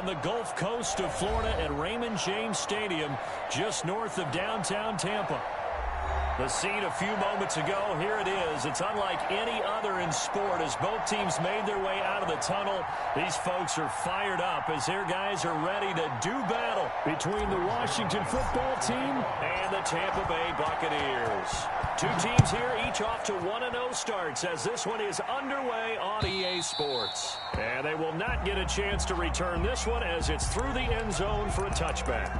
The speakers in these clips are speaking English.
on the Gulf Coast of Florida at Raymond James Stadium, just north of downtown Tampa. The scene a few moments ago, here it is. It's unlike any other in sport as both teams made their way out of the tunnel. These folks are fired up as their guys are ready to do battle between the Washington football team and the Tampa Bay Buccaneers. Two teams here, each off to 1-0 starts as this one is underway on EA Sports. And they will not get a chance to return this one as it's through the end zone for a touchback.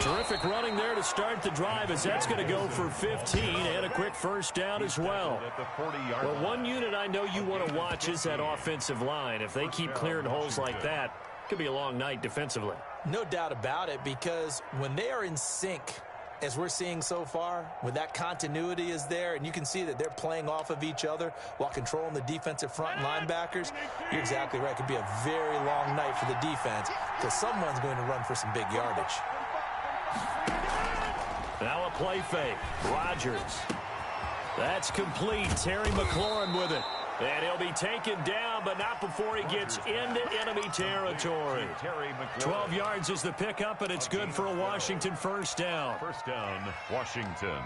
Terrific running there to start the drive as that's going to go for 15 and a quick first down as well. Well, one unit I know you want to watch is that offensive line. If they keep clearing holes like that, it could be a long night defensively. No doubt about it, because when they are in sync, as we're seeing so far, when that continuity is there and you can see that they're playing off of each other while controlling the defensive front linebackers, you're exactly right. It could be a very long night for the defense because someone's going to run for some big yardage. Now a play fake. Rodgers. That's complete. Terry McLaurin with it. And he'll be taken down, but not before he gets into enemy territory. 12 yards is the pickup, and it's good for a Washington first down. First down, Washington.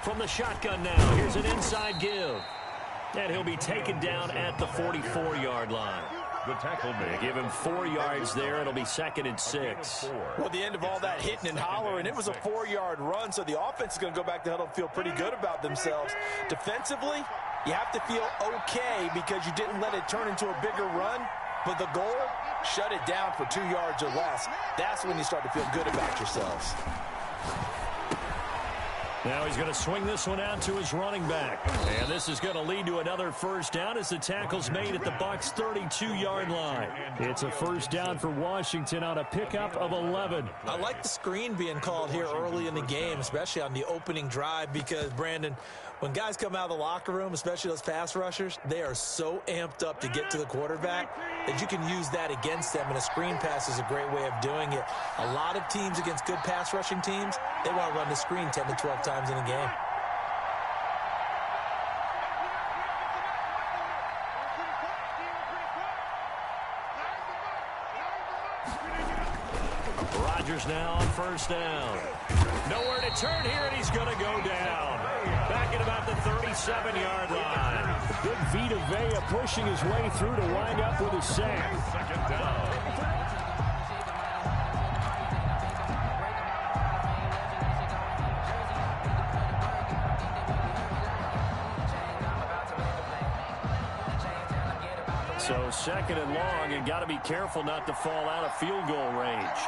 From the shotgun now, here's an inside give. And he'll be taken down at the 44-yard line. The tackle made. Give him 4 yards there. It'll be 2nd and 6. Well, at the end of all that hitting and hollering, it was a 4-yard run, so the offense is going to go back to huddle and feel pretty good about themselves. Defensively, you have to feel okay because you didn't let it turn into a bigger run, but the goal, shut it down for 2 yards or less. That's when you start to feel good about yourselves. Now he's going to swing this one out to his running back. And this is going to lead to another first down as the tackle's made at the Bucs' 32-yard line. It's a first down for Washington on a pickup of 11. I like the screen being called here early in the game, especially on the opening drive, because, Brandon, when guys come out of the locker room, especially those pass rushers, they are so amped up to get to the quarterback that you can use that against them, and a screen pass is a great way of doing it. A lot of teams against good pass rushing teams, they want to run the screen 10 to 12 times in a game. Rodgers now on first down. Nowhere to turn here, and he's going to go down. Back at about the 37-yard line. Big Vita Vea pushing his way through to wind up with a sack. Second down. So 2nd and long, and got to be careful not to fall out of field goal range.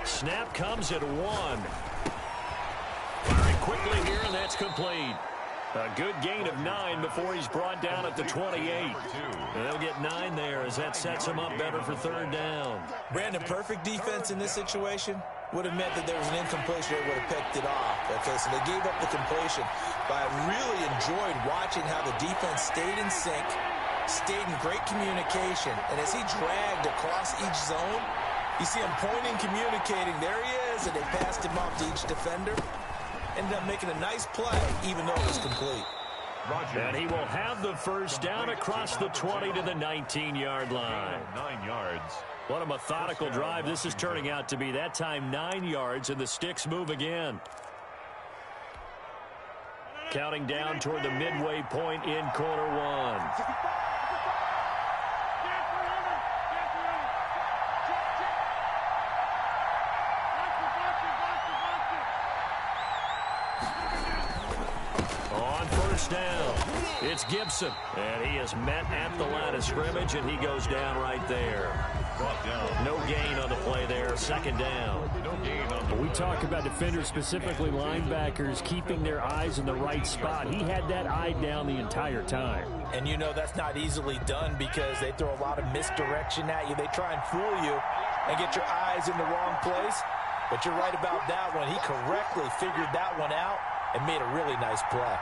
Snap comes at 1. Firing quickly here, and that's complete. A good gain of 9 before he's brought down at the 28. And they'll get 9 there as that sets him up better for 3rd down. Brandon, perfect defense in this situation would have meant that there was an incompletion. They would have picked it off. Okay, so they gave up the completion. But I really enjoyed watching how the defense stayed in sync, stayed in great communication. And as he dragged across each zone, you see him pointing, communicating. There he is, and they passed him off to each defender. Ended up making a nice play, even though it was complete. And he will have the first down across the 20 to the 19-yard line. 9 yards. What a methodical drive this is turning out to be. That time 9 yards, and the sticks move again. Counting down toward the midway point in quarter 1. first down. It's Gibson, and he is met at the line of scrimmage, and he goes down right there. No gain on the play there, second down. We talk about defenders, specifically linebackers, keeping their eyes in the right spot. He had that eye down the entire time. And you know that's not easily done because they throw a lot of misdirection at you. They try and fool you and get your eyes in the wrong place. But you're right about that one. He correctly figured that one out and made a really nice play.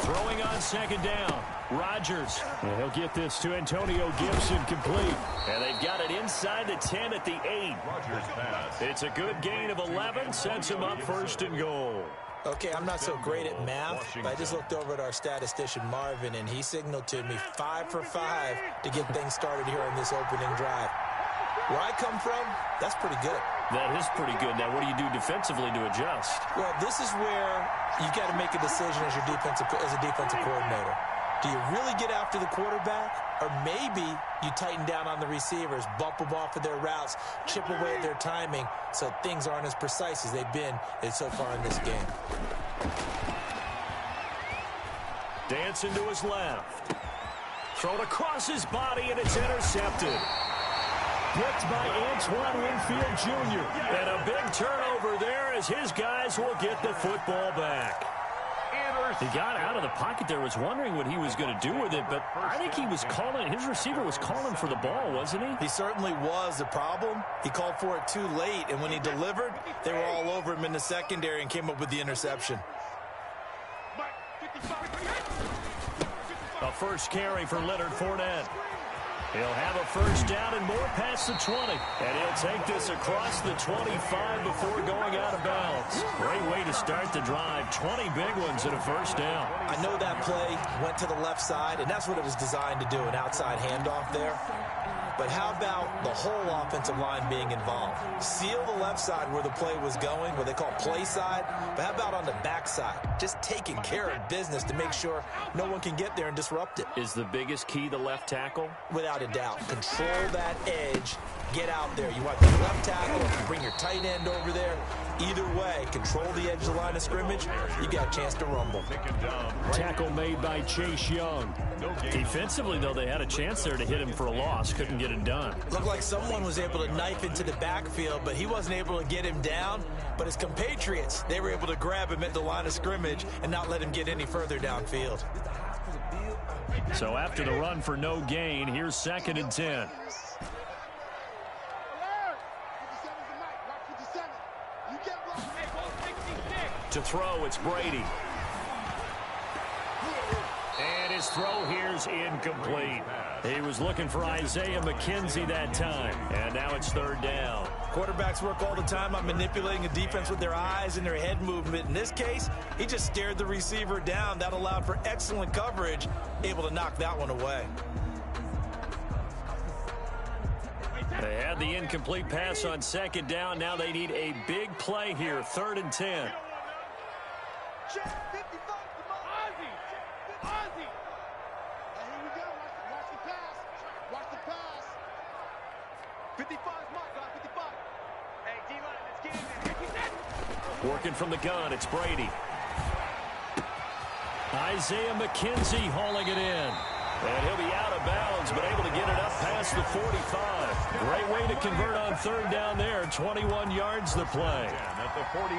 Throwing on second down. Rodgers. And he'll get this to Antonio Gibson complete. And they've got it inside the 10 at the 8. Rodgers pass. It's a good gain of 11. Sets him up first and goal. Okay, I'm not so great at math, but I just looked over at our statistician, Marvin, and he signaled to me 5 for 5 to get things started here on this opening drive. Where I come from, that's pretty good. That is pretty good. Now, what do you do defensively to adjust? Well, this is where you got to make a decision as a defensive coordinator. Do you really get after the quarterback? Or maybe you tighten down on the receivers, bump them off of their routes, chip away at their timing so things aren't as precise as they've been so far in this game. Dancing to his left. Thrown across his body, and it's intercepted. Picked by Antoine Winfield Jr. And a big turnover there as his guys will get the football back. He got out of the pocket there, was wondering what he was going to do with it, but I think he was calling, his receiver was calling for the ball, wasn't he? He certainly was. The problem, he called for it too late, and when he delivered, they were all over him in the secondary and came up with the interception. A first carry for Leonard Fournette. He'll have a first down and more past the 20. And he'll take this across the 25 before going out of bounds. Great way to start the drive. 20 big ones and a first down. I know that play went to the left side, and that's what it was designed to do, an outside handoff there. But how about the whole offensive line being involved? Seal the left side where the play was going, what they call play side. But how about on the back side? Just taking care of business to make sure no one can get there and disrupt it. Is the biggest key the left tackle? Without a doubt. Control that edge. Get out there. You want the left tackle, bring your tight end over there. Either way, control the edge of the line of scrimmage. You got a chance to rumble. Tackle made by Chase Young. Defensively, though, they had a chance there to hit him for a loss. Couldn't get it done. Looked like someone was able to knife into the backfield, but he wasn't able to get him down. But his compatriots, they were able to grab him at the line of scrimmage and not let him get any further downfield. So after the run for no gain, here's 2nd and 10. To throw, it's Brady. And his throw here's incomplete. He was looking for Isaiah McKenzie that time. And now it's 3rd down. Quarterbacks work all the time on manipulating a defense with their eyes and their head movement. In this case, he just stared the receiver down. That allowed for excellent coverage, able to knock that one away. They had the incomplete pass on 2nd down. Now they need a big play here, 3rd and 10. Check 55, come on. Ozzy. Ozzy. And here we go. Watch the pass. Watch the pass. 55 is my guy. 55. Hey, D-line, let's get in there. Working from the gun, it's Brady. Isaiah McKenzie hauling it in. And he'll be out of bounds, but able to get it up past the 45. Great way to convert on 3rd down there. 21 yards the play.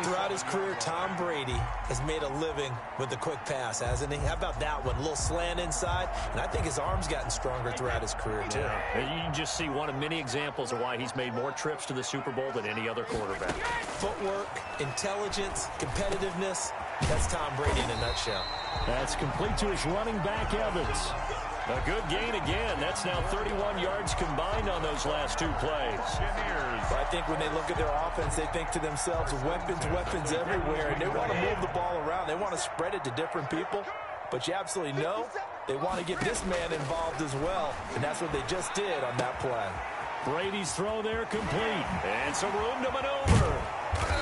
Throughout his career, Tom Brady has made a living with the quick pass, hasn't he? How about that one? A little slant inside, and I think his arm's gotten stronger throughout his career, too. Yeah. You can just see one of many examples of why he's made more trips to the Super Bowl than any other quarterback. Footwork, intelligence, competitiveness. That's Tom Brady in a nutshell. That's complete to his running back, Evans. A good gain again. That's now 31 yards combined on those last 2 plays. But I think when they look at their offense, they think to themselves, weapons everywhere, and they want to move the ball around. They want to spread it to different people. But you absolutely know they want to get this man involved as well, and that's what they just did on that play. Brady's throw there complete. And some room to maneuver.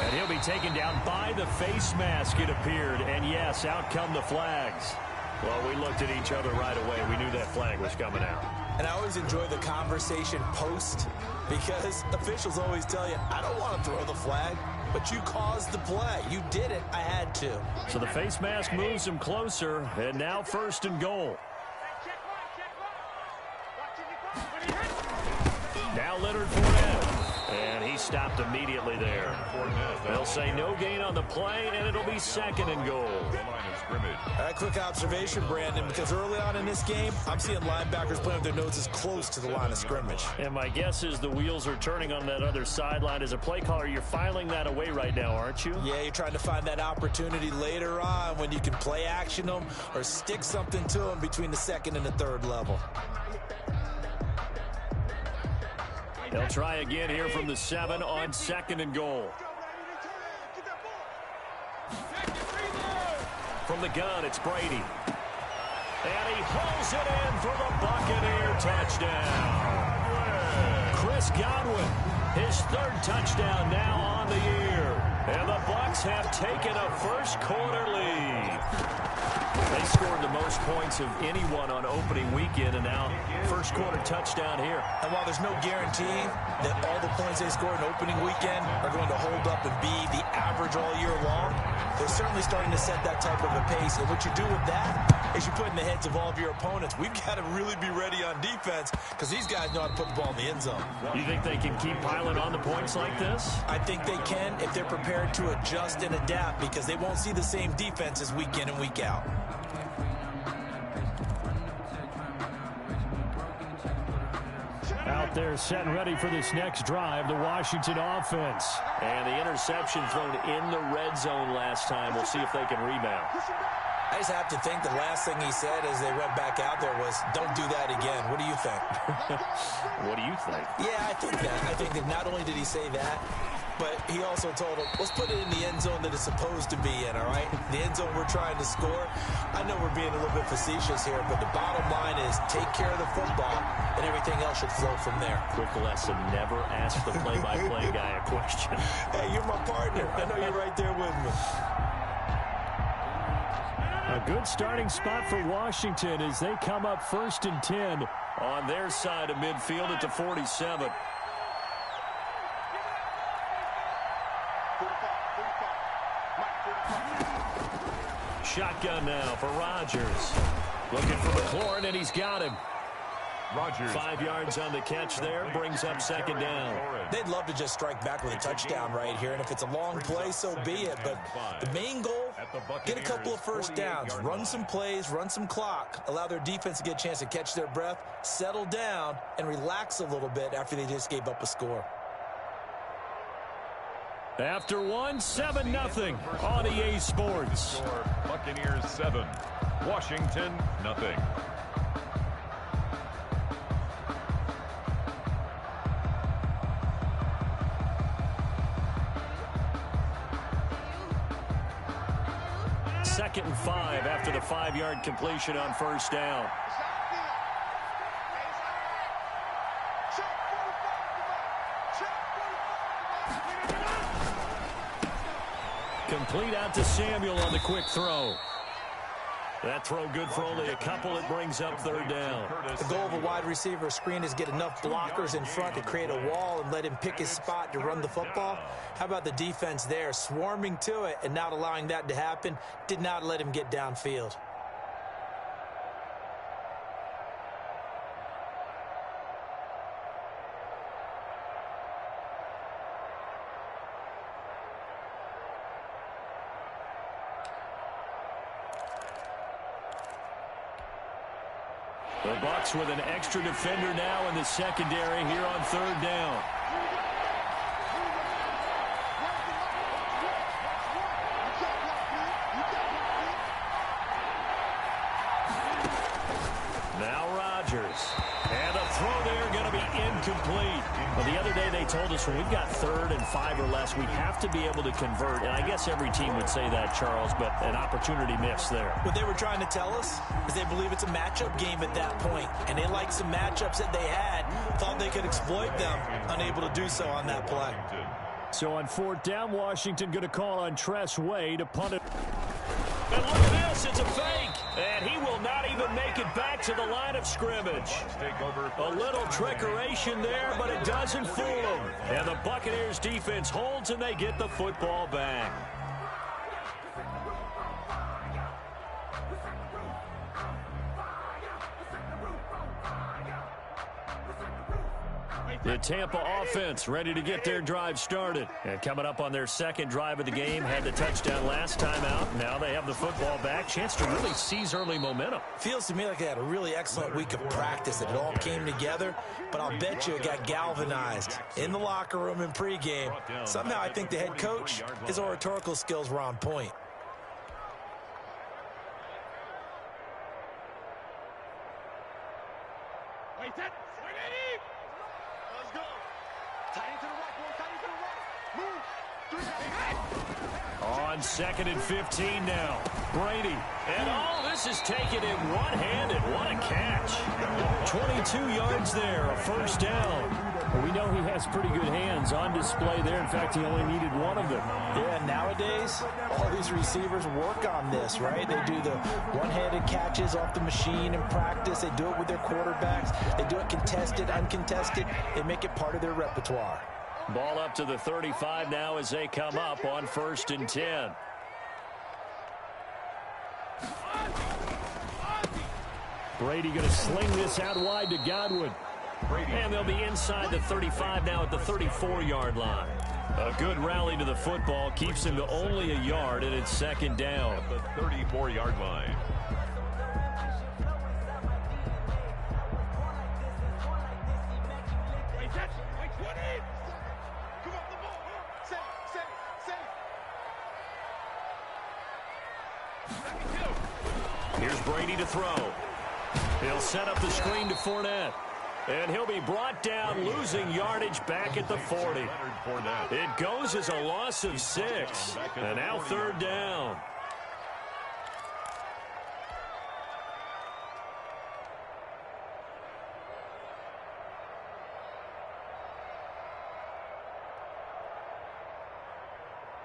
And he'll be taken down by the face mask, it appeared. And yes, out come the flags. Well, we looked at each other right away. We knew that flag was coming out. And I always enjoy the conversation post because officials always tell you, I don't want to throw the flag. but you caused the play. You did it. I had to. So the face mask moves him closer, and now 1st and goal. Now Leonard Fournette, and he stopped immediately there. They'll say no gain on the play, and it'll be 2nd and goal. A quick observation, Brandon, because early on in this game, I'm seeing linebackers playing with their noses close to the line of scrimmage. And my guess is the wheels are turning on that other sideline. As a play caller, you're filing that away right now, aren't you? Yeah, you're trying to find that opportunity later on when you can play action them or stick something to them between the 2nd and the 3rd level. They'll try again here from the 7 on 2nd and goal. From the gun, it's Brady. And he hauls it in for the Buccaneer touchdown. Chris Godwin, his 3rd touchdown now on the year. And the Bucs have taken a first-quarter lead. They scored the most points of anyone on opening weekend, and now first-quarter touchdown here. And while there's no guarantee that all the points they score in opening weekend are going to hold up and be the average all year long, they're certainly starting to set that type of a pace. And what you do with that is you put in the heads of all of your opponents, we've got to really be ready on defense because these guys know how to put the ball in the end zone. You think they can keep piling on the points like this? I think they can if they're prepared to adjust and adapt because they won't see the same defenses week in and week out. Out there set and ready for this next drive, the Washington offense. And the interception thrown in the red zone last time. We'll see if they can rebound. I just have to think the last thing he said as they went back out there was, don't do that again. What do you think? What do you think? Yeah, I think that. I think that not only did he say that, but he also told him, let's put it in the end zone that it's supposed to be in, all right? The end zone we're trying to score. I know we're being a little bit facetious here, but the bottom line is take care of the football, and everything else should flow from there. Quick lesson, never ask the play-by-play guy a question. Hey, you're my partner. I know you're right there with me. A good starting spot for Washington as they come up 1st and 10. On their side of midfield at the 47. Shotgun now for Rodgers. Looking for McLaurin, and he's got him. Rodgers. 5 yards on the catch there, brings up 2nd down. They'd love to just strike back with a touchdown right here, and if it's a long play, so be it. But the main goal, get a couple of first downs, run some plays, run some clock, allow their defense to get a chance to catch their breath, settle down, and relax a little bit after they just gave up a score. After 7-0 on EA Sports. Buccaneers 7, Washington nothing. Second and 5 after the 5-yard completion on 1st down. Complete out to Samuel on the quick throw. That throw good for only a couple. It brings up 3rd down. The goal of a wide receiver screen is get enough blockers in front to create a wall and let him pick his spot to run the football. How about the defense there, swarming to it and not allowing that to happen? Did not let him get downfield. The Bucs with an extra defender now in the secondary here on 3rd down. Now Rodgers. And a throw there going to be incomplete. Well, the other day they told us when we've got 3rd and 5 or less, we have to be able to convert. And I guess every team would say that, Charles, but an opportunity missed there. What they were trying to tell us is they believe it's a matchup game at that point, and they liked some matchups that they had, thought they could exploit them, unable to do so on that play. So on 4th down, Washington going to call on Tress Way to punt it. And look at this, it's a fake, and he will not even make it back to the line of scrimmage. A little trickeration there, but it doesn't fool them. And the Buccaneers defense holds, and they get the football back. The Tampa offense ready to get their drive started. And coming up on their second drive of the game, had the touchdown last time out. Now they have the football back. Chance to really seize early momentum. Feels to me like they had a really excellent week of practice. It all came together, but I'll bet you it got galvanized in the locker room and pregame. Somehow I think the head coach, his oratorical skills were on point. Wait, that. Let's go. Tight into the right, boy. Tight into the right. Move. On 2nd and 15 now. Brady. And all this is taken in one-handed. What a catch. 22 yards there, a first down. Well, we know he has pretty good hands on display there. In fact, he only needed one of them. Yeah, nowadays, all these receivers work on this, right? They do the one-handed catches off the machine in practice. They do it with their quarterbacks. They do it contested, uncontested. They make it part of their repertoire. Ball up to the 35 now as they come up on 1st and 10. Brady going to sling this out wide to Godwin. And they'll be inside the 35 now at the 34-yard line. A good rally to the football keeps him to only a yard, and it's 2nd down. At the 34-yard line. Here's Brady to throw. He'll set up the screen to Fournette. And he'll be brought down, losing yardage back at the 40. It goes as a loss of 6. And now 3rd down.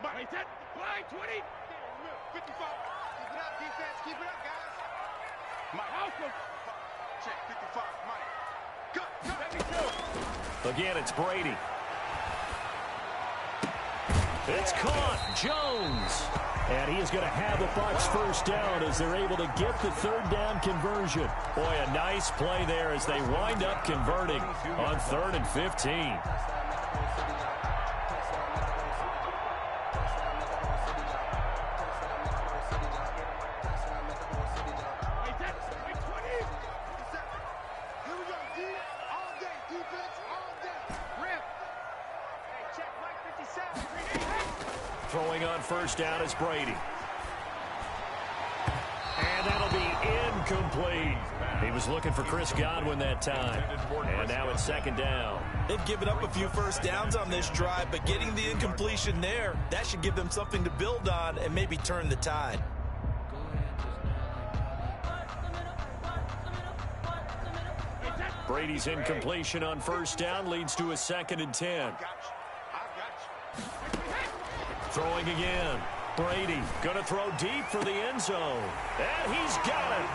Blind 20. 55. Keep it up, defense. Keep it up, guys. My house goes. Check 55. Money. Again, it's Brady. It's caught. Jones. And he is going to have the Bucs first down as they're able to get the 3rd down conversion. Boy, a nice play there as they wind up converting on 3rd and 15. Throwing on 1st down is Brady. And that'll be incomplete. He was looking for Chris Godwin that time. And now it's 2nd down. They've given up a few first downs on this drive, but getting the incompletion there, that should give them something to build on and maybe turn the tide. Brady's incompletion on 1st down leads to a 2nd and 10. Throwing again. Brady going to throw deep for the end zone. And he's got it.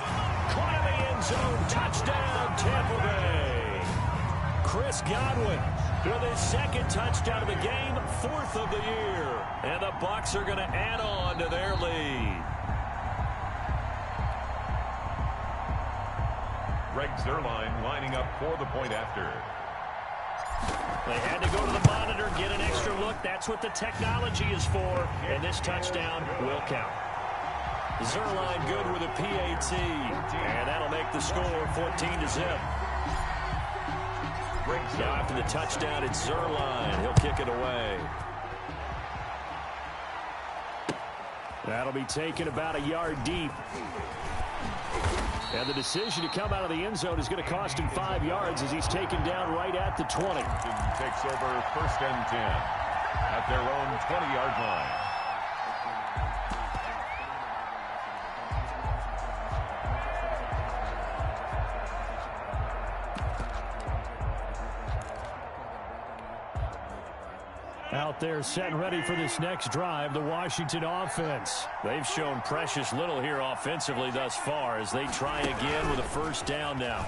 Caught in the end zone. Touchdown, Tampa Bay. Chris Godwin with his 2nd touchdown of the game, 4th of the year. And the Bucs are going to add on to their lead. Greg Zuerlein lining up for the point after. They had to go to the monitor, get an extra look. That's what the technology is for. And this touchdown will count. Zuerlein good with a PAT. And that'll make the score 14-0. Now after the touchdown, it's Zuerlein. He'll kick it away. That'll be taken about a yard deep. And the decision to come out of the end zone is going to cost him 5 yards as he's taken down right at the 20. Takes over 1st and 10 at their own 20-yard line. Out there set and ready for this next drive, the Washington offense. They've shown precious little here offensively thus far as they try again with a first down now.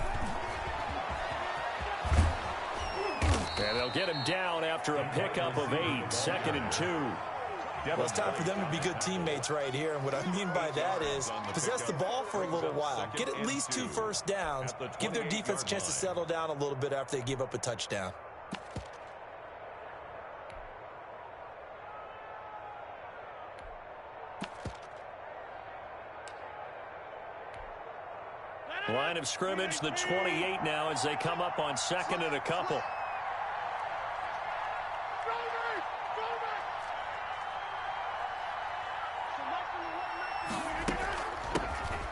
And they'll get him down after a pickup of 8, 2nd and 2. Well, it's time for them to be good teammates right here. And what I mean by that is possess the ball for a little while. Get at least 2 first downs. Give their defense a chance to settle down a little bit after they give up a touchdown. Line of scrimmage, the 28 now as they come up on 2nd and a couple.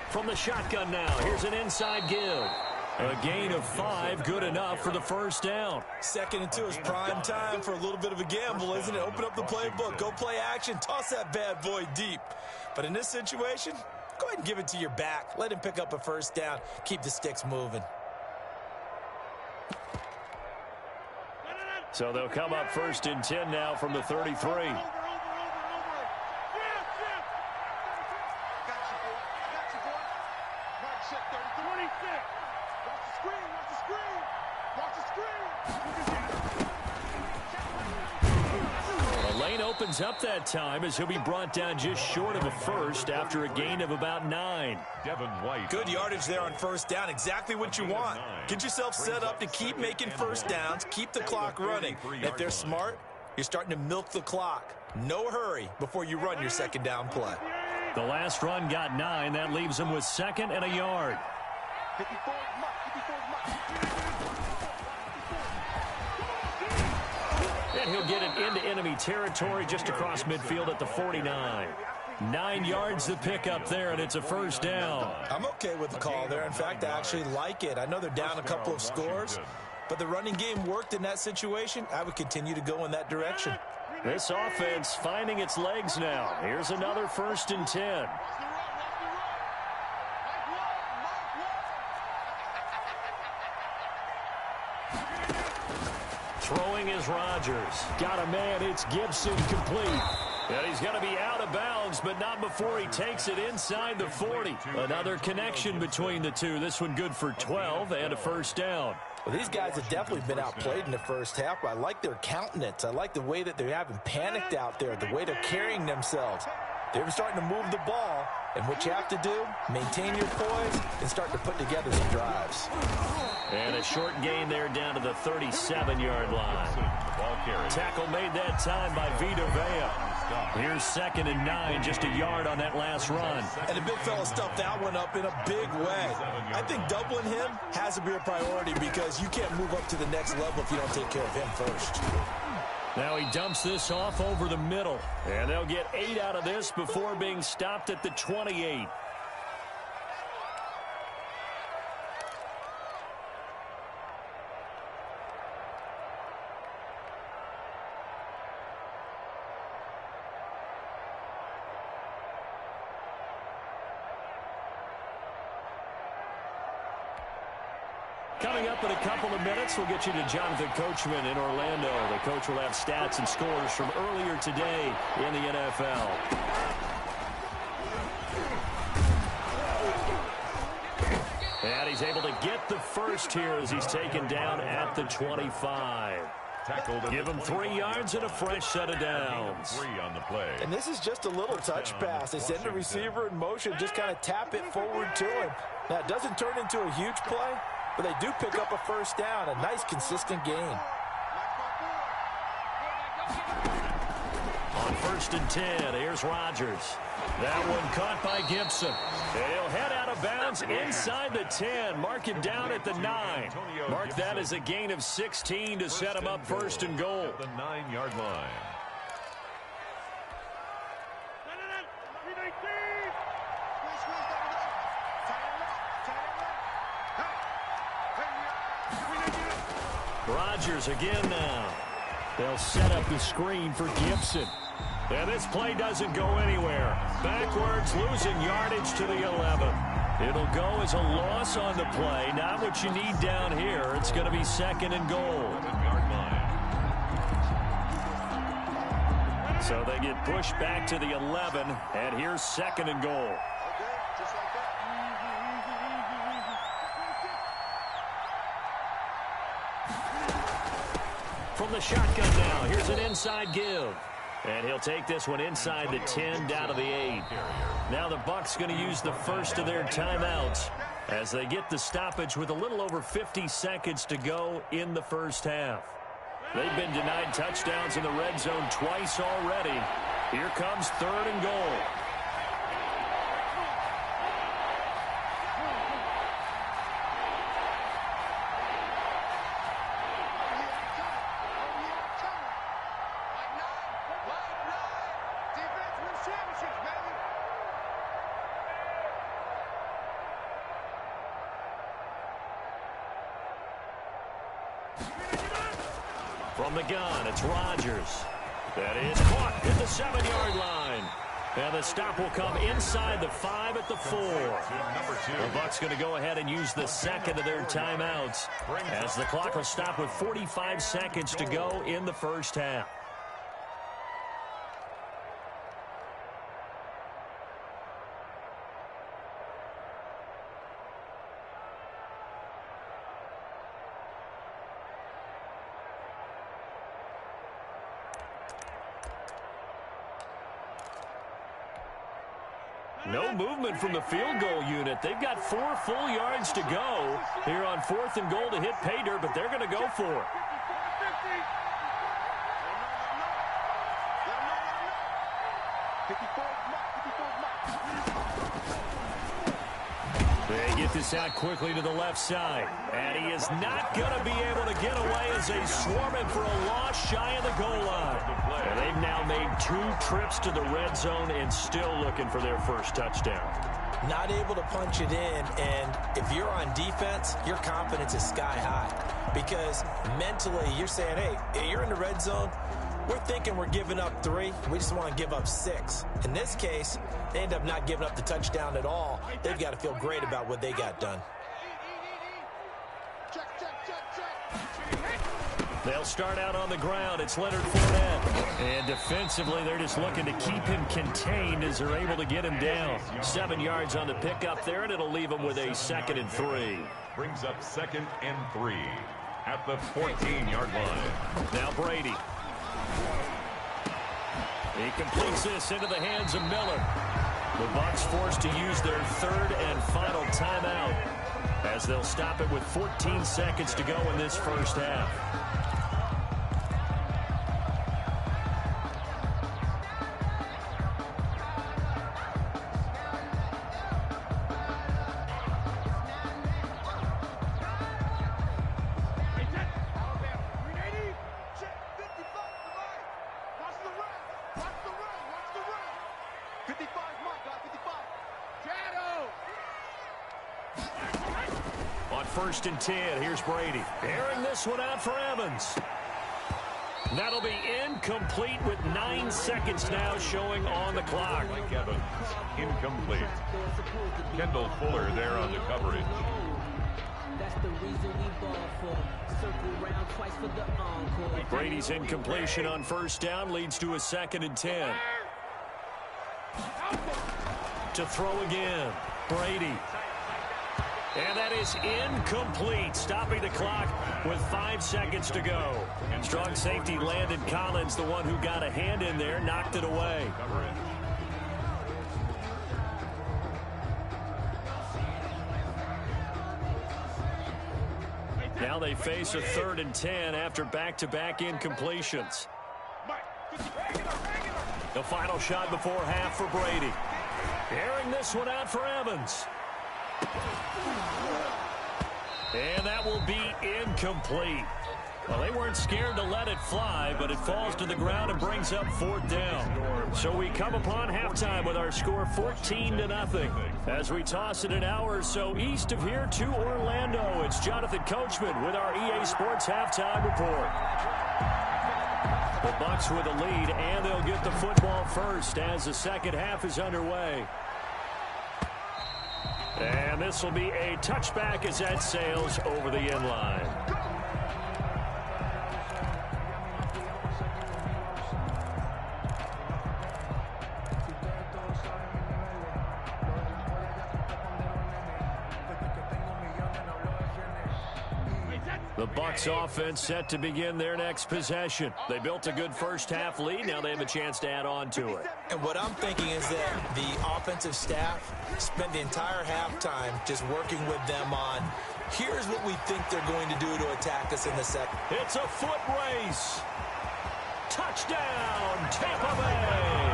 From the shotgun now, here's an inside give. A gain of 5, good enough for the first down. 2nd and 2 is prime time for a little bit of a gamble, isn't it? Open up the playbook, go play action, toss that bad boy deep. But in this situation, go ahead and give it to your back. Let him pick up a first down. Keep the sticks moving. So they'll come up 1st and 10 now from the 33. Opens up that time as he'll be brought down just short of a first after a gain of about 9. Devin White. Good yardage there on first down. Exactly what you want. Get yourself set up to keep making first downs. Keep the clock running. And if they're smart, you're starting to milk the clock. No hurry before you run your 2nd down play. The last run got 9. That leaves him with 2nd and a yard. 54 And he'll get it into enemy territory just across midfield at the 49. 9 yards to pick up there, and it's a first down. I'm okay with the call there. In fact, I actually like it. I know they're down a couple of scores, but the running game worked in that situation. I would continue to go in that direction. This offense finding its legs now. Here's another 1st and 10. Throwing is Rodgers. Got a man, it's Gibson, complete. And he's going to be out of bounds, but not before he takes it inside the 40. Another connection between the two. This one good for 12 and a first down. Well, these guys have definitely been outplayed in the first half, but I like their countenance. I like the way that they're having panicked out there, the way they're carrying themselves. They're starting to move the ball, and what you have to do, maintain your poise and start to put together some drives. And a short gain there down to the 37-yard line. Tackle made that time by Vita Vea. Here's 2nd and 9, just a yard on that last run. And the big fella stuffed that one up in a big way. I think doubling him has to be a priority because you can't move up to the next level if you don't take care of him first. Now he dumps this off over the middle. And they'll get 8 out of this before being stopped at the 28. Coming up in a couple of minutes, we'll get you to Jonathan Coachman in Orlando. The coach will have stats and scores from earlier today in the NFL. And he's able to get the first here as he's taken down at the 25. Give him 3 yards and a fresh set of downs. 3 on the play. And this is just a little touch pass. They send the receiver in motion, just kind of tap it forward to him. Now, it doesn't turn into a huge play, but they do pick up a first down, a nice, consistent gain. On 1st and 10, here's Rodgers. That one caught by Gibson. And he'll head out of bounds inside the 10. Mark it down at the 9. Mark that as a gain of 16 to set him up 1st and goal. At the 9-yard line. Rodgers again now. They'll set up the screen for Gibson. And this play doesn't go anywhere. Backwards, losing yardage to the 11. It'll go as a loss on the play. Not what you need down here. It's going to be 2nd and goal. So they get pushed back to the 11, and here's 2nd and goal. Okay, just like that. From the shotgun now, here's an inside give. And he'll take this one inside the 10 down to the 8. Now the Bucs going to use the first of their timeouts as they get the stoppage with a little over 50 seconds to go in the first half. They've been denied touchdowns in the red zone twice already. Here comes 3rd and goal. From the gun, it's Rodgers. That is caught at the 7-yard line. And the stop will come inside the 5 at the 4. The Bucs going to go ahead and use the 2nd of their timeouts as the clock will stop with 45 seconds to go in the first half. No movement from the field goal unit. They've got 4 full yards to go here on 4th and goal to hit pay dirt, but they're going to go for it. They get this out quickly to the left side. And he is not going to be able to get away as they swarm him for a loss shy of the goal line. And they've now made 2 trips to the red zone and still looking for their first touchdown. Not able to punch it in, and if you're on defense, your confidence is sky high. Because mentally, you're saying, hey, you're in the red zone. We're thinking we're giving up 3. We just want to give up 6. In this case, they end up not giving up the touchdown at all. They've got to feel great about what they got done. They'll start out on the ground. It's Leonard Fournette. And defensively, they're just looking to keep him contained as they're able to get him down. 7 yards on the pickup there, and it'll leave him with a 2nd and 3. Brings up 2nd and 3 at the 14-yard line. Now Brady. He completes this into the hands of Miller. The Bucs forced to use their 3rd and final timeout as they'll stop it with 14 seconds to go in this first half. On 1st and 10, here's Brady. Airing this one out for Evans. That'll be incomplete with 9 seconds now showing on the clock. Evans, incomplete. Kendall Fuller there on the coverage. Brady's incompletion on 1st down leads to a 2nd and 10. To throw again, Brady. And that is incomplete, stopping the clock with 5 seconds to go. Strong safety Landon Collins, the one who got a hand in there, knocked it away. Now they face a 3rd and 10 after back-to-back incompletions. The final shot before half for Brady. Airing this one out for Evans. And that will be incomplete. Well, they weren't scared to let it fly, but it falls to the ground and brings up 4th down. So we come upon halftime with our score 14-0. As we toss it an hour or so east of here to Orlando, it's Jonathan Coachman with our EA Sports Halftime Report. The Bucs with a lead, and they'll get the football first as the second half is underway. And this will be a touchback as that sails over the end line. The Bucs offense set to begin their next possession. They built a good first-half lead. Now they have a chance to add on to it. And what I'm thinking is that the offensive staff spent the entire halftime just working with them on, here's what we think they're going to do to attack us in the second. It's a foot race. Touchdown, Tampa Bay.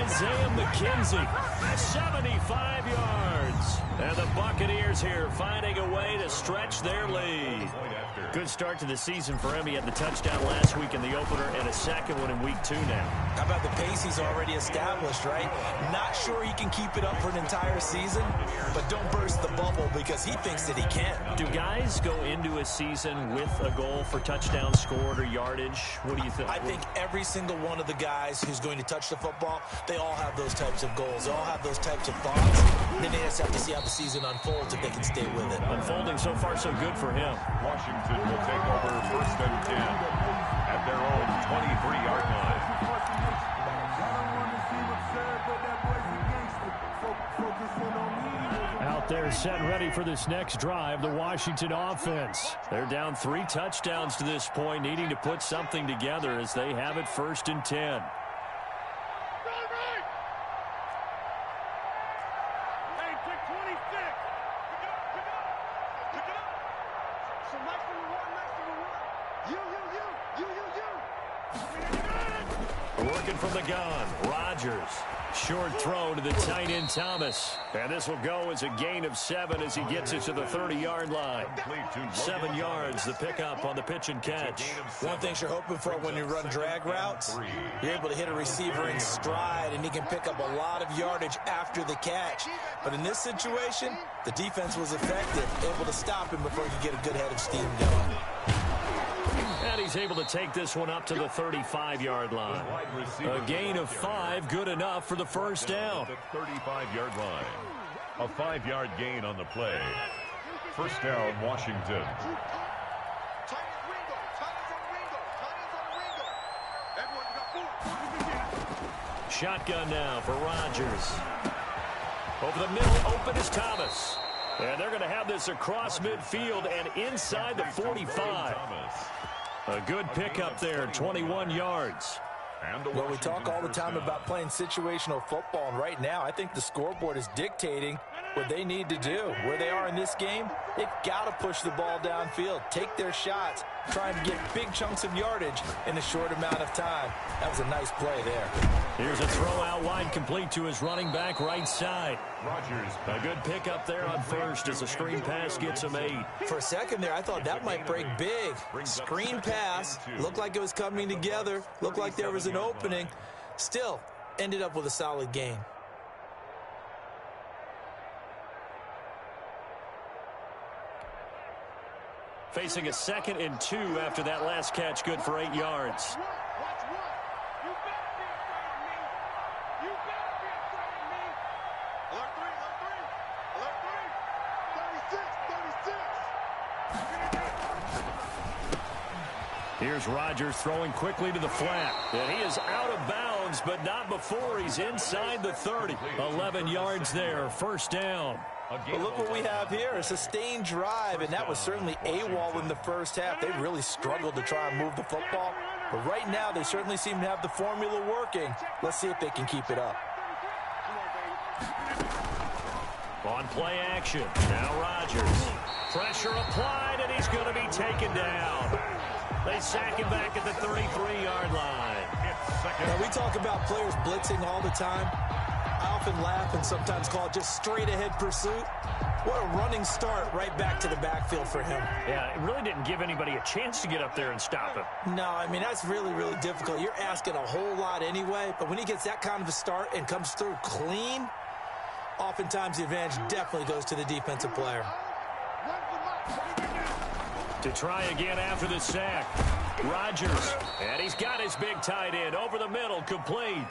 Isaiah McKenzie, 75 yards. And the Buccaneers here finding a way to stretch their lead. Good start to the season for him. He had the touchdown last week in the opener and a second one in week 2 now. How about the pace he's already established, right? Not sure he can keep it up for an entire season, but don't burst the bubble because he thinks that he can. Do guys go into a season with a goal for touchdowns scored or yardage? What do you think? I think every single one of the guys who's going to touch the football, they all have those types of goals. They all have those types of thoughts. Then they just have to see how the season unfolds if they can stay with it. Unfolding so far so good for him. Washington will take over 1st and 10 at their own 23-yard line. Out there set and ready for this next drive, the Washington offense. They're down 3 touchdowns to this point, needing to put something together as they have it 1st and 10. Working from the gun, Rodgers. Short throw to the tight end Thomas. And this will go as a gain of 7 as he gets it to the 30-yard line. 7 yards, the pickup on the pitch and catch. One thing you're hoping for when you run drag routes, you're able to hit a receiver in stride, and he can pick up a lot of yardage after the catch. But in this situation, the defense was effective, able to stop him before he could get a good head of steam going. And he's able to take this one up to the 35-yard line. A gain of 5, good enough for the first down. The 35-yard line. A 5-yard gain on the play. First down, Washington. Shotgun now for Rodgers. Over the middle, open is Thomas. And they're going to have this across midfield and inside the 45. A good pickup there, 21 yards. Well, we talk all the time about playing situational football, and right now I think the scoreboard is dictating what they need to do. Where they are in this game, they've got to push the ball downfield, take their shots, try and get big chunks of yardage in a short amount of time. That was a nice play there. Here's a throw out wide, complete to his running back right side. Rodgers. A good pickup there on first as a screen pass gets him 8. For a second there, I thought that might break big. Screen pass, looked like it was coming together, looked like there was an opening. Still, ended up with a solid gain. Facing a 2nd and 2 after that last catch, good for 8 yards. Here's Rodgers throwing quickly to the flat. And he is out of bounds, but not before he's inside the 30. 11 yards there, first down. But look what we have here, a sustained drive, and that was certainly AWOL in the first half. They really struggled to try and move the football. But right now, they certainly seem to have the formula working. Let's see if they can keep it up. On play action, now Rodgers. Pressure applied, and he's going to be taken down. They sack him back at the 33-yard line. Now, we talk about players blitzing all the time. I often laugh and sometimes call it just straight-ahead pursuit. What a running start right back to the backfield for him. Yeah, it really didn't give anybody a chance to get up there and stop him. No, I mean, that's really, really difficult. You're asking a whole lot anyway, but when he gets that kind of a start and comes through clean, oftentimes the advantage definitely goes to the defensive player. To try again after the sack. Rodgers, and he's got his big tight end over the middle, complete.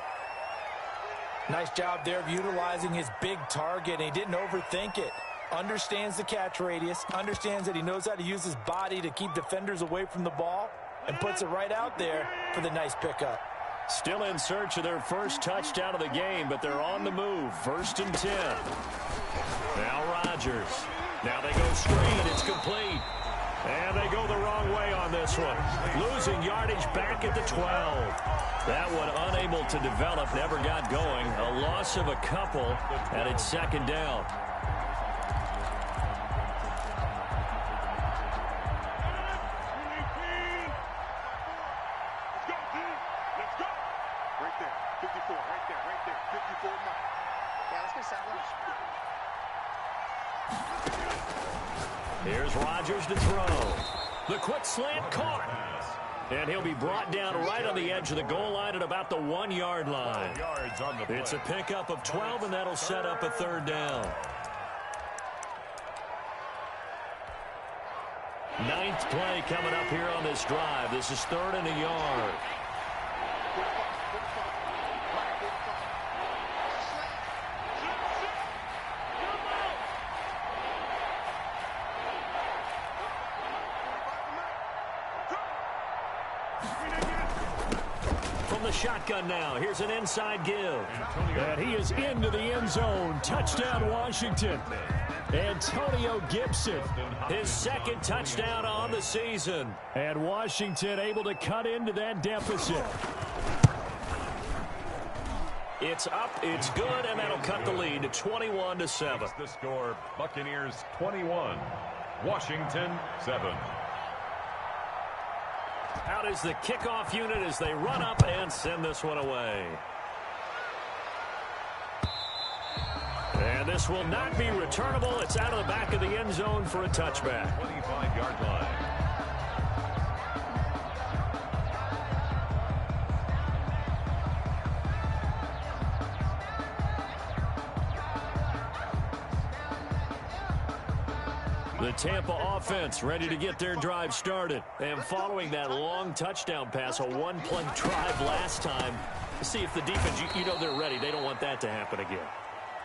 Nice job there of utilizing his big target, and he didn't overthink it. Understands the catch radius, understands that he knows how to use his body to keep defenders away from the ball, and puts it right out there for the nice pickup. Still in search of their first touchdown of the game, but they're on the move. 1st and 10. Now Rodgers. Now they go screen. It's complete. And they go the wrong way on this one. Losing yardage back at the 12. That one unable to develop, never got going. A loss of a couple, and it's second down. Here's Rodgers to throw. The quick slant caught. And he'll be brought down right on the edge of the goal line at about the 1-yard line. It's a pickup of 12, and that'll set up a third down. 9th play coming up here on this drive. This is 3rd and a yard. Shotgun now. Here's an inside give. And he is into the end zone. Touchdown, Washington. Antonio Gibson. His 2nd touchdown on the season. And Washington able to cut into that deficit. It's up, it's good, and that'll cut the lead to 21-7. The score, Buccaneers 21, Washington 7. Out is the kickoff unit as they run up and send this one away. And this will not be returnable. It's out of the back of the end zone for a touchback. 25-yard line. The Tampa offense ready to get their drive started. And following that long touchdown pass, a one-play drive last time, see if the defense, you know they're ready. They don't want that to happen again.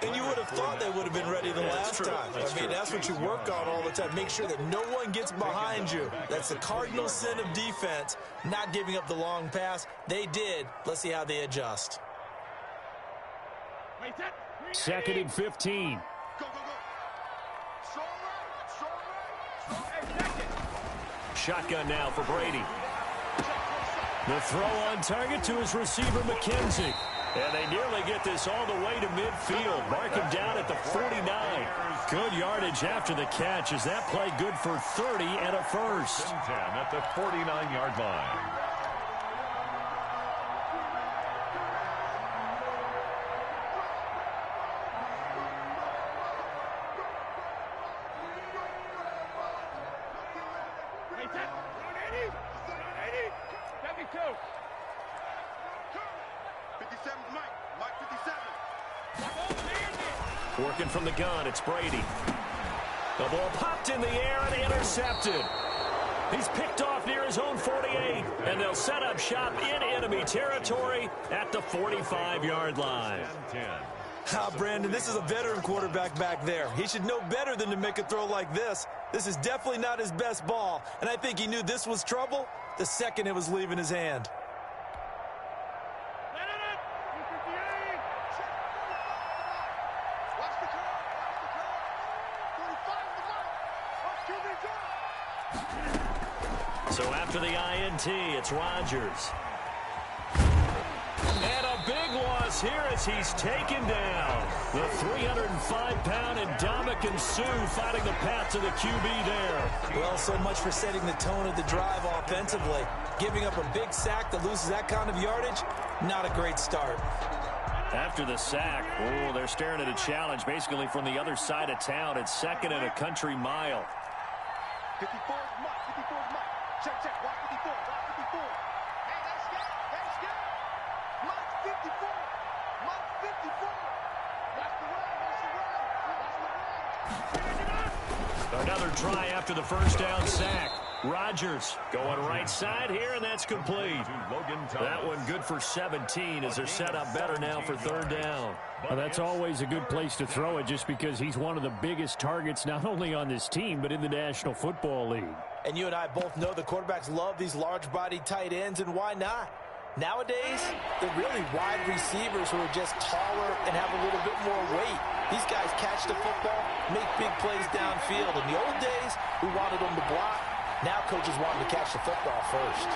And you would have thought they would have been ready the last time. That's what you work on all the time. Make sure that no one gets behind you. That's the cardinal sin of defense, not giving up the long pass. They did. Let's see how they adjust. 2nd and 15. Shotgun now for Brady. The throw on target to his receiver, McKenzie. And they nearly get this all the way to midfield. Mark him down at the 49. Good yardage after the catch. Is that play good for 30 and a first? 10 at the 49-yard line. Working from the gun, it's Brady. The ball popped in the air and intercepted. He's picked off near his own 48, and they'll set up shop in enemy territory at the 45-yard line. Brandon, this is a veteran quarterback back there. He should know better than to make a throw like this. This is definitely not his best ball, and I think he knew this was trouble the second it was leaving his hand. So after the INT, it's Rodgers. And a big loss here as he's taken down. The 305-pound Ndamukong Suh fighting the path to the QB there. Well, so much for setting the tone of the drive offensively. Giving up a big sack that loses that kind of yardage, not a great start. After the sack, they're staring at a challenge basically from the other side of town. It's 2nd and a country mile. 54 is Mike. 54 is Mike. Check, watch 54, watch 54. Hey, that's good, that's good. Mike 54, Mike 54. That's the run, Another try after the first down sack. Rodgers going right side here, and that's complete. That one good for 17 as they're set up better now for 3rd down. Well, that's always a good place to throw it just because he's one of the biggest targets not only on this team but in the National Football League. And you and I both know the quarterbacks love these large-bodied tight ends, and why not? Nowadays, they're really wide receivers who are just taller and have a little bit more weight. These guys catch the football, make big plays downfield. In the old days, we wanted them to block. Now coaches want him to catch the football first.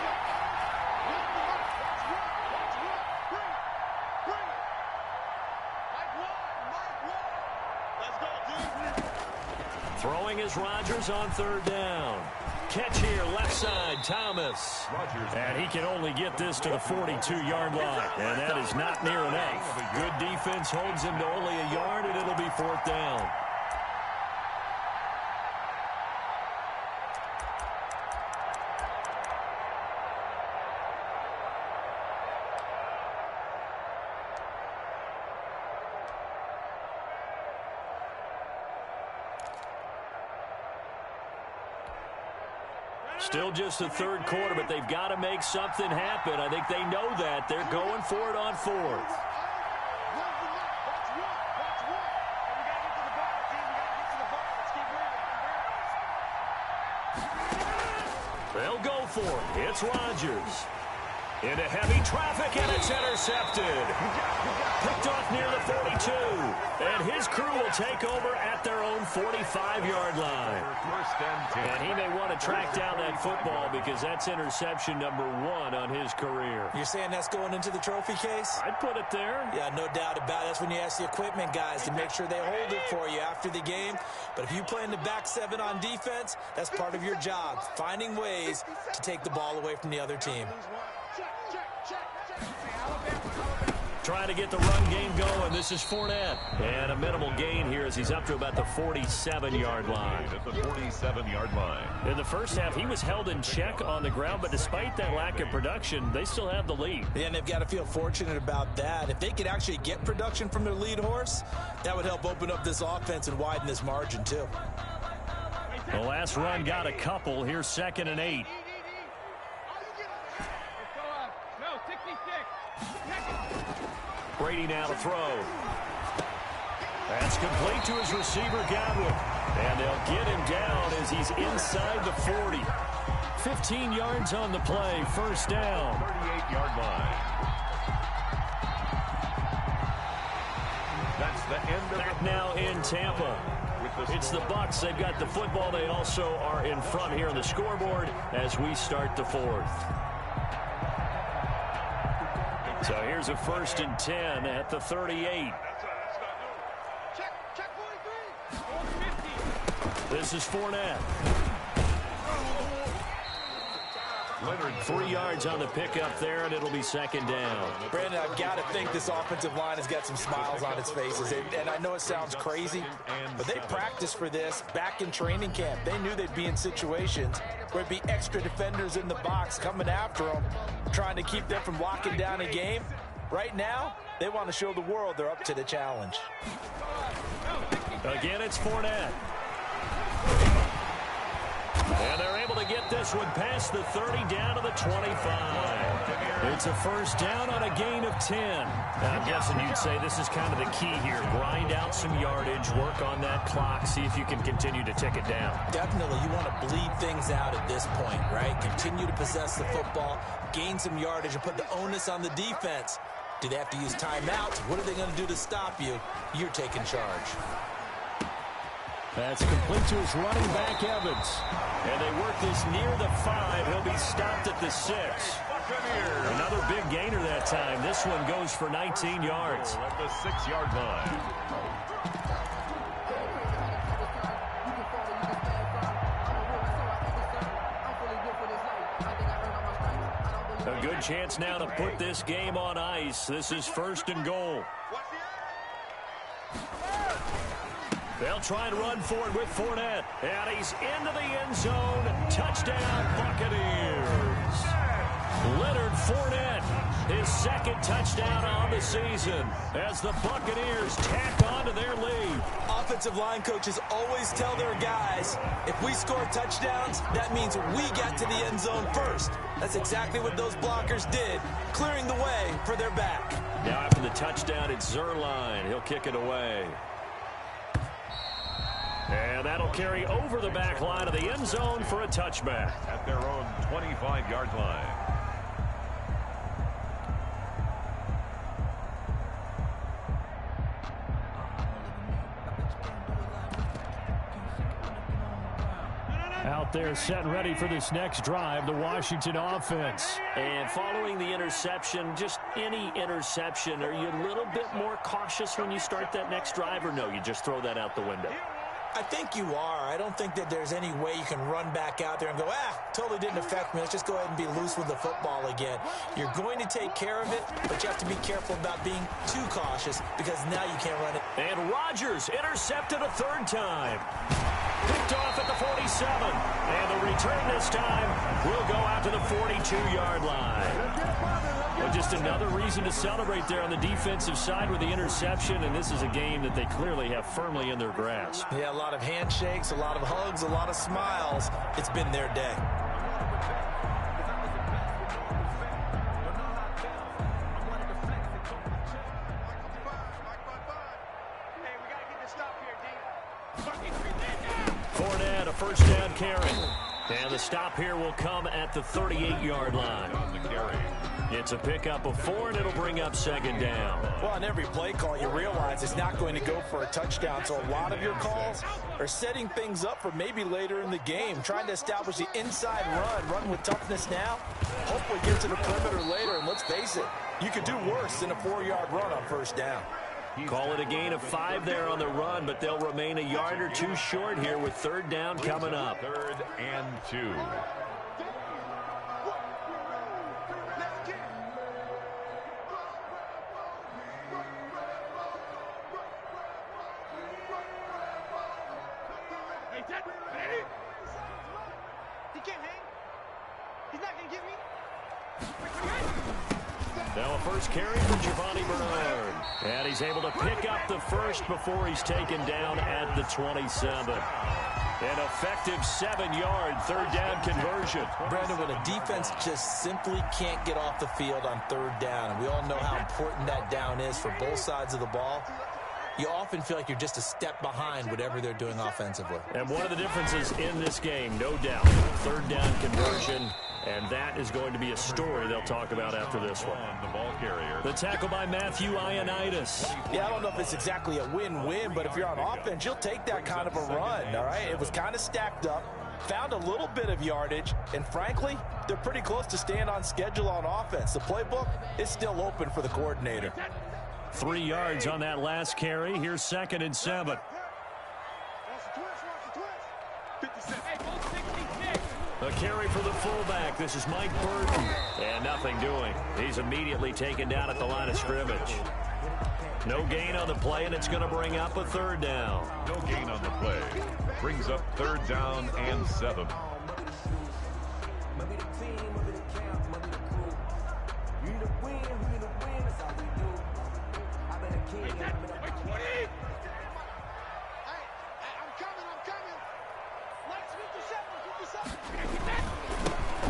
Throwing is Rodgers on third down. Catch here, left side, Thomas. And he can only get this to the 42-yard line. And that is not near enough. Good defense holds him to only a yard, and it'll be fourth down. Still just the third quarter, but they've got to make something happen. I think they know that. They're going for it on fourth. They'll go for it. It's Rodgers. Into heavy traffic, and it's intercepted. Picked off near the 42. And his crew will take over at their own 45-yard line. And he may want to track down that football because that's interception number 1 on his career. You're saying that's going into the trophy case? I'd put it there. Yeah, no doubt about it. That's when you ask the equipment guys to make sure they hold it for you after the game. But if you play in the back 7 on defense, that's part of your job, finding ways to take the ball away from the other team. Trying to get the run game going. This is Fournette. And a minimal gain here as he's up to about the 47-yard line. At the 47-yard line. In the first half, he was held in check on the ground, but despite that lack of production, they still have the lead. Yeah, and they've got to feel fortunate about that. If they could actually get production from their lead horse, that would help open up this offense and widen this margin, too. The last run got a couple. Here's 2nd and 8. Brady now to throw. That's complete to his receiver, Godwin. And they'll get him down as he's inside the 40. 15 yards on the play, first down. 38-yard line. That's the end of Back now in Tampa. It's the Bucs. They've got the football. They also are in front here on the scoreboard as we start the 4th. So here's a 1st and 10 at the 38. This is Fournette. 3 yards on the pickup there, and it'll be 2nd down. Brandon, I've got to think this offensive line has got some smiles on its faces. And I know it sounds crazy, but they practiced for this back in training camp. They knew they'd be in situations where there'd be extra defenders in the box coming after them, trying to keep them from locking down a game. Right now, they want to show the world they're up to the challenge. Again, it's Fournette. And they're able to get this one past the 30 down to the 25. It's a first down on a gain of 10. I'm guessing you'd say this is kind of the key here. Grind out some yardage, work on that clock, see if you can continue to tick it down. Definitely. You want to bleed things out at this point, right? Continue to possess the football, gain some yardage, and put the onus on the defense. Do they have to use timeouts? What are they going to do to stop you? You're taking charge. That's complete to his running back, Evans. And they work this near the 5. He'll be stopped at the 6. Another big gainer that time. This one goes for 19 yards. At the 6-yard line. A good chance now to put this game on ice. This is 1st and goal. They'll try and run for it with Fournette. And he's into the end zone. Touchdown, Buccaneers. Leonard Fournette, his 2nd touchdown on the season as the Buccaneers tack on to their lead. Offensive line coaches always tell their guys, if we score touchdowns, that means we got to the end zone first. That's exactly what those blockers did, clearing the way for their back. Now after the touchdown, it's Zerline. He'll kick it away. And that'll carry over the back line of the end zone for a touchback. At their own 25-yard line. Out Out there set and ready for this next drive, the Washington offense. And following the interception, just any interception, are you a little bit more cautious when you start that next drive, or no, you just throw that out the window? I think you are. I don't think that there's any way you can run back out there and go, totally didn't affect me. Let's just go ahead and be loose with the football again. You're going to take care of it, but you have to be careful about being too cautious because now you can't run it. And Rodgers intercepted a third time. Picked off at the 47. And the return this time will go out to the 42-yard line. Well, just another reason to celebrate there on the defensive side with the interception, and this is a game that they clearly have firmly in their grasp. Yeah, a lot of handshakes, a lot of hugs, a lot of smiles. It's been their day. Fournette, a first down carry. And the stop here will come at the 38-yard line. On the carry. It's a pickup of 4, and it'll bring up second down. Well, on every play call, you realize it's not going to go for a touchdown. So a lot of your calls are setting things up for maybe later in the game, trying to establish the inside run with toughness now. Hopefully get to the perimeter later, and let's face it, you could do worse than a 4-yard run on first down. Call it a gain of 5 there on the run, but they'll remain a yard or two short here with third down coming up. 3rd and 2. He can't hang. He's not going to get me. Now a first carry for Giovanni Bernard. And he's able to pick up the first before he's taken down at the 27. An effective 7-yard third down conversion. Brandon, when a defense just simply can't get off the field on third down, and we all know how important that down is for both sides of the ball, you often feel like you're just a step behind whatever they're doing offensively. And one of the differences in this game, no doubt, third down conversion. And that is going to be a story they'll talk about after this one. The ball carrier. The tackle by Matthew Ioannidis. Yeah, I don't know if it's exactly a win-win, but if you're on offense, you'll take that kind of a run, all right? It was kind of stacked up, found a little bit of yardage, and frankly, they're pretty close to staying on schedule on offense. The playbook is still open for the coordinator. 3 yards on that last carry. Here's 2nd and 7. A carry for the fullback. This is Mike Burton. And nothing doing. He's immediately taken down at the line of scrimmage. No gain on the play, and it's going to bring up a third down. No gain on the play. Brings up 3rd down and 7.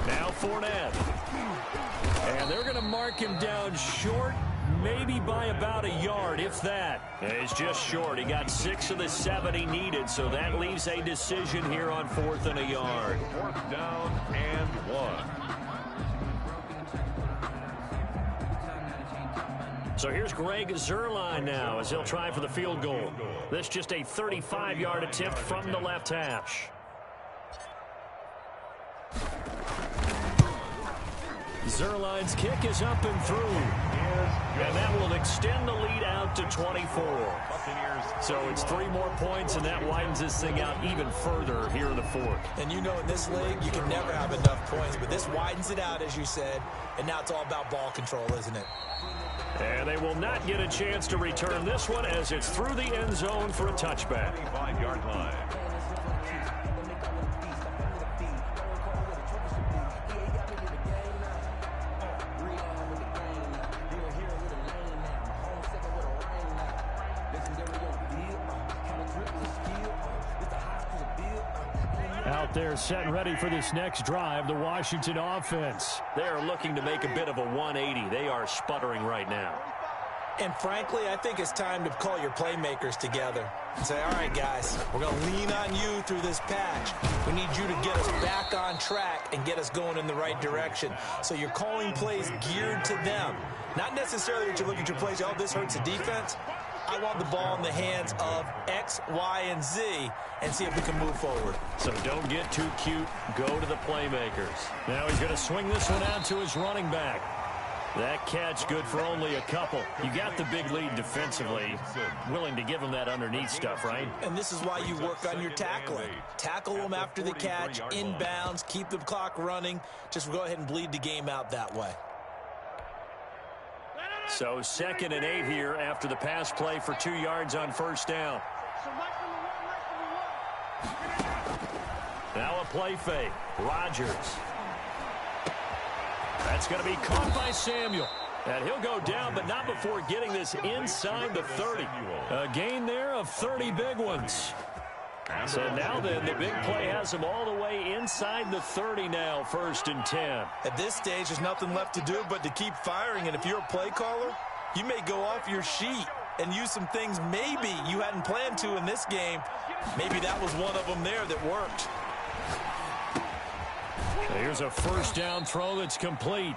Now Fournette. And they're going to mark him down short, maybe by about a yard, if that. And he's just short. He got 6 of the 7 he needed, so that leaves a decision here on 4th and a yard. 4th down and 1. So here's Greg Zuerlein now as he'll try for the field goal. This just a 35-yard attempt from the left hash. Zuerlein's kick is up and through. And that will extend the lead out to 24. So it's 3 more points, and that widens this thing out even further here in the 4th. And you know in this league, you can never have enough points, but this widens it out, as you said, and now it's all about ball control, isn't it? And they will not get a chance to return this one as it's through the end zone for a touchback. 25-yard line. Out there set and ready for this next drive, the Washington offense. They are looking to make a bit of a 180. They are sputtering right now. And frankly, I think it's time to call your playmakers together and say, all right, guys, we're going to lean on you through this patch. We need you to get us back on track and get us going in the right direction. So you're calling plays geared to them. Not necessarily that you look at your plays, oh, this hurts the defense. I want the ball in the hands of X, Y, and Z and see if we can move forward. So don't get too cute. Go to the playmakers. Now he's going to swing this one out to his running back. That catch good for only a couple. You got the big lead defensively. Willing to give him that underneath stuff, right? And this is why you work on your tackling. Tackle them after the catch, inbounds, keep the clock running. Just go ahead and bleed the game out that way. So 2nd and 8 here after the pass play for 2 yards on first down. Now a play fake. Rodgers. That's going to be caught by Samuel. And he'll go down, but not before getting this inside the 30. A gain there of 30 big ones. So now then, the big play has him all the way inside the 30 now, 1st and 10. At this stage, there's nothing left to do but to keep firing. And if you're a play caller, you may go off your sheet and use some things maybe you hadn't planned to in this game. Maybe that was one of them there that worked. Here's a first down throw that's complete.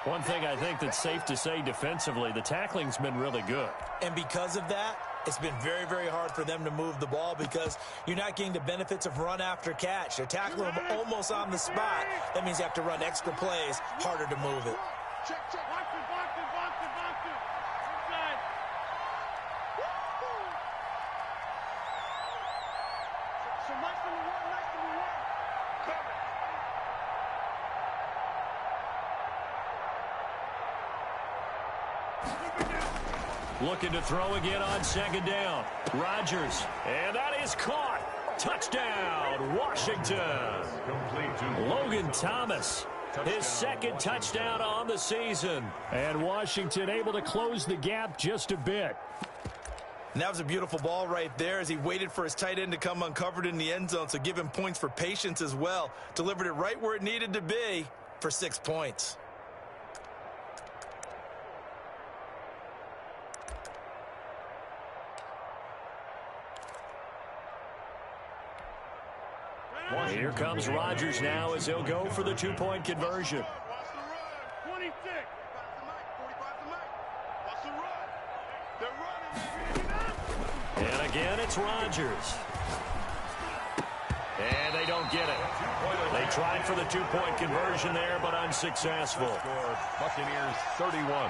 One thing I think that's safe to say defensively, the tackling's been really good. And because of that, it's been very, very hard for them to move the ball because you're not getting the benefits of run after catch. They're tackling them almost on the spot. That means you have to run extra plays, harder to move it. Check, check. Box it, box it, box it, box it. Inside. So nice to be one, nice to be one. Cover. Looking to throw again on 2nd down. Rodgers. And that is caught. Touchdown, Washington. Logan Thomas. His 2nd touchdown on the season. And Washington able to close the gap just a bit. And that was a beautiful ball right there as he waited for his tight end to come uncovered in the end zone. So give him points for patience as well. Delivered it right where it needed to be for 6 points. Here comes Rodgers now as he'll go for the 2-point conversion. Watch the run. 26. 45 to Mike. Watch the run. They're running. And again, it's Rodgers. And they don't get it. They tried for the 2-point conversion there, but unsuccessful. Buccaneers 31.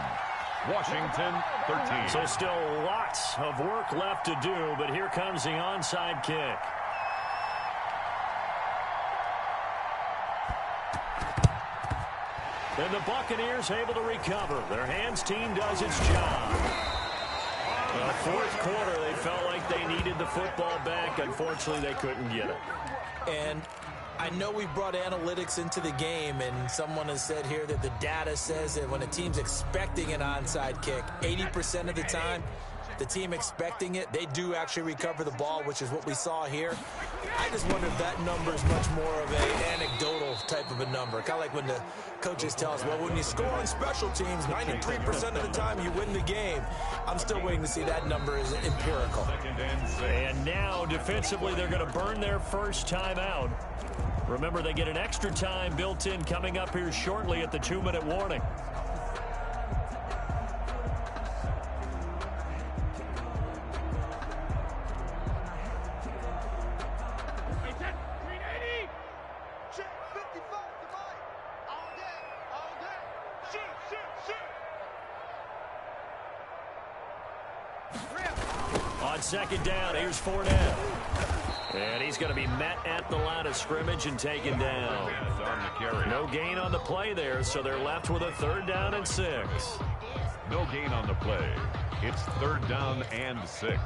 Washington 13. So still lots of work left to do, but here comes the onside kick. And the Buccaneers able to recover. Their hands team does its job. Well, 4th quarter, they felt like they needed the football back. Unfortunately, they couldn't get it. And I know we brought analytics into the game, and someone has said here that the data says that when a team's expecting an onside kick, 80% of the time, the team expecting it, they do actually recover the ball, which is what we saw here. I just wonder if that number is much more of an anecdotal type of a number. Kind of like when the coaches tell us, well, when you score on special teams, 93% of the time you win the game. I'm still waiting to see that number is empirical. And now, defensively, they're going to burn their first time out. Remember, they get an extra time built in coming up here shortly at the 2-minute warning. On 2nd down, here's Fournette. And he's going to be met at the line of scrimmage and taken down. No gain on the play there, so they're left with a 3rd down and 6. No gain on the play. It's 3rd down and 6.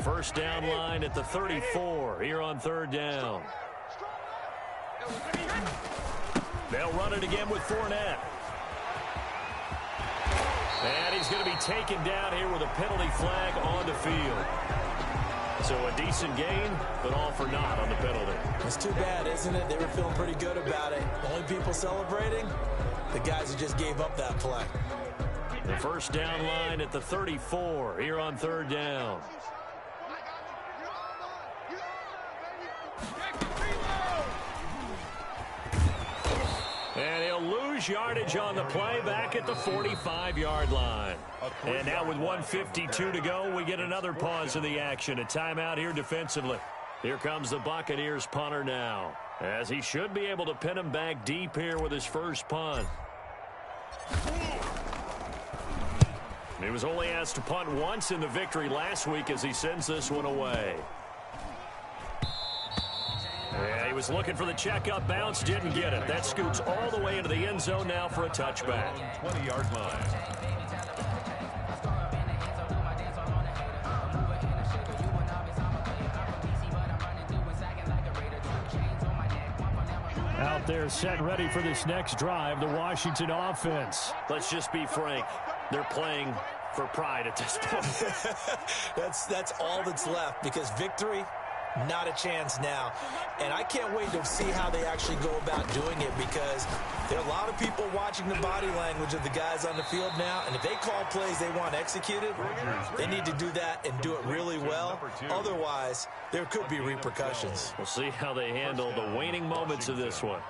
First down line at the 34 here on 3rd down. They'll run it again with Fournette. And he's going to be taken down here with a penalty flag on the field. So a decent gain, but all for naught on the penalty. It's too bad, isn't it? They were feeling pretty good about it. Only people celebrating, the guys who just gave up that play. The first down line at the 34 here on third down. And he'll lose yardage on the play back at the 45-yard line. And now with 1:52 to go, we get another pause in the action. A timeout here defensively. Here comes the Buccaneers punter now, as he should be able to pin him back deep here with his first punt. He was only asked to punt once in the victory last week as he sends this one away. Yeah, he was looking for the checkup bounce, didn't get it. That scoots all the way into the end zone now for a touchback. 20-yard line. Out there set and ready for this next drive, the Washington offense. Let's just be frank. They're playing for pride at this point. That's all that's left, because victory, not a chance now. And I can't wait to see how they actually go about doing it, because there are a lot of people watching the body language of the guys on the field now, and if they call plays they want executed, they need to do that and do it really well. Otherwise, there could be repercussions. We'll see how they handle the waning moments of this one.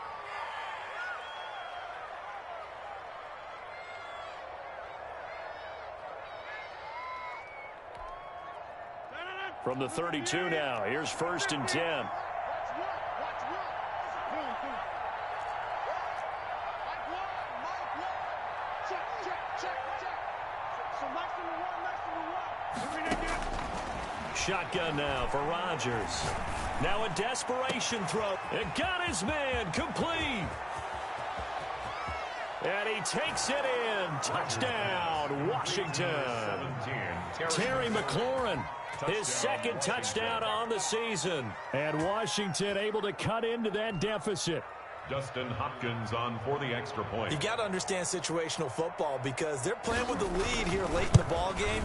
From the 32 now, here's 1st and 10. Shotgun now for Rodgers. Now a desperation throw. It got his man complete. And he takes it in. Touchdown, Washington. Terry McLaurin, his second touchdown on the season. And Washington able to cut into that deficit. Justin Hopkins on for the extra point. You got to understand situational football, because they're playing with the lead here late in the ball game.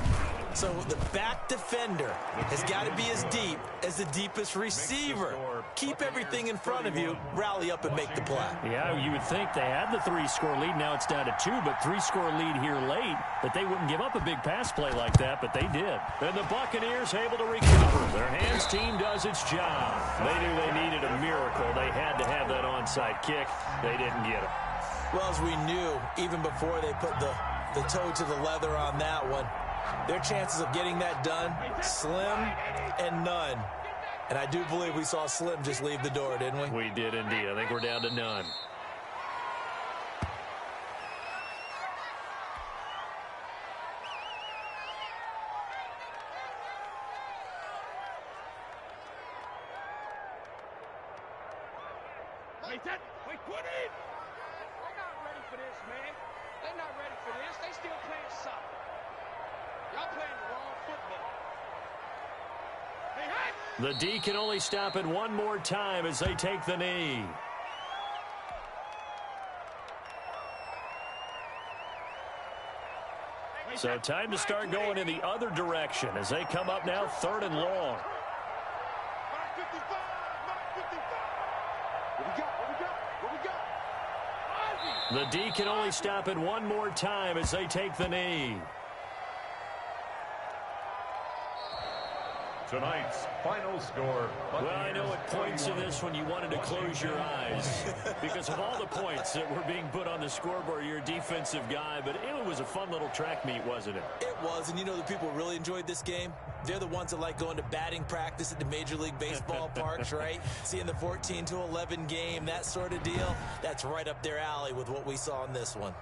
So the back defender has got to be as deep as the deepest receiver. Keep everything in front of you, rally up and make the play. Yeah, you would think they had the 3-score lead. Now it's down to 2, but 3-score lead here late, that they wouldn't give up a big pass play like that, but they did. And the Buccaneers able to recover. Their hands team does its job. They knew they needed a miracle. They had to have that onside kick. They didn't get it. Well, as we knew, even before they put the toe to the leather on that one, their chances of getting that done, slim and none. And I do believe we saw Slim just leave the door, didn't we? We did indeed. I think we're down to none. Wait, put it! They're not ready for this, man. They're not ready for this. They still playing soccer. Y'all playing the wrong football. The D can only stop it one more time as they take the knee. So time to start going in the other direction as they come up now 3rd and long. The D can only stop it one more time as they take the knee. Tonight's final score. Well, I know at points in this one you wanted to close your eyes because of all the points that were being put on the scoreboard. You're a defensive guy, but it was a fun little track meet, wasn't it? It was, and you know the people who really enjoyed this game? They're the ones that like going to batting practice at the Major League Baseball parks, right? Seeing the 14-11 game, that sort of deal. That's right up their alley with what we saw in this one.